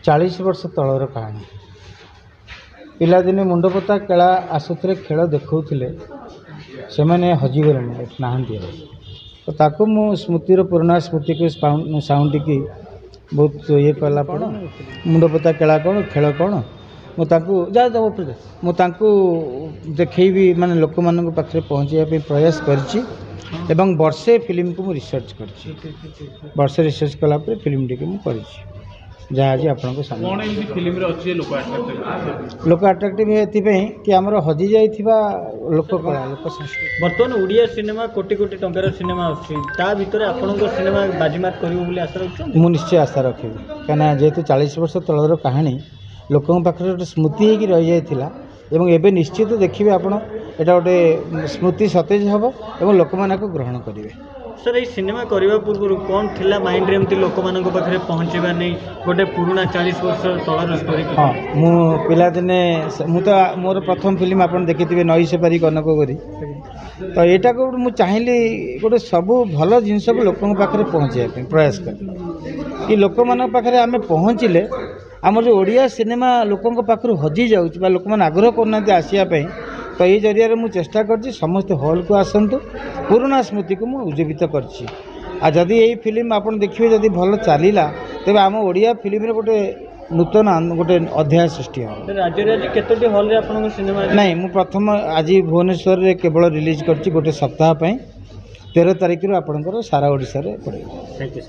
40 वर्ष तलर कहानी पिलादिने मुंडपोता केला आसुते खेल देखुले से मैंने हजिगले नहांती तो ताकू मु स्मृतिर पुराना स्मृति को साउंड की बहुत ये कला कौन मुंडपोता केला कौन खेल कौन मुझे देखी माने लोक मान पाखे पहुँचाई प्रयास कर वर्षे फिल्म को रिसर्च कर वर्षे रिसर्च कलापर फिल्म टी मुझे जहाँ आज आपण लोक आट्राक्टिव ये कि आमर हजि जाइथिबा लोक कला लोक संस्कृति बर्तमान ओडिया सिनेमा कोटी कोटी टंकार सिनेमा आसर आपण सिनेमा बाजीमात कर आशा रख मु निश्चय आशा रखी कहीं जेहेतु 40 वर्ष तलर कहानी लोकों पाखे गोटे स्मृति होगी रही जाइथिला एवं एबे निश्चित देखिए आपण एटा गोटे स्मृति सतेज हम और लोक मान ग्रहण करेंगे। सर ये सिनेमा करने पूर्व कौन थिला माइंड रे एमती लोक मान पाखे पहुँचवा नहीं गोटे पुराना 40 वर्ष तलर स्टोरी हाँ मु पिला दिने मु तो मोर प्रथम फिल्म आप देखिए नई से पारी कनक करी तो यहाँ को मुझे चाहिए गोटे सब भल जिनस लोकों पाखे पहुँचाई प्रयास कर कि लोक मान पाखे आम पहुँचले आम जो ओडिया सिनेमा लोकों पाखु हजि जाऊँ लोक मैंने आग्रह करना आसापी तो ये जरिया मुझे चेष्टा कर समस्त हॉल को आसतु पुराना स्मृति को मुझे उज्जीवित करी यही फिल्म आप देखिए जदि भल चलला तेज आम ओडिया फिल्म गोटे नूतन गोटे अध्याय सृष्टि हो राज्य हॉल सिनेमा नहीं मु प्रथम आज भुवनेश्वर रे केवल रिलीज कर गोटे सप्ताह 13 तारिख आपंकर सारा ओडिशा रे पड़े। Thank you.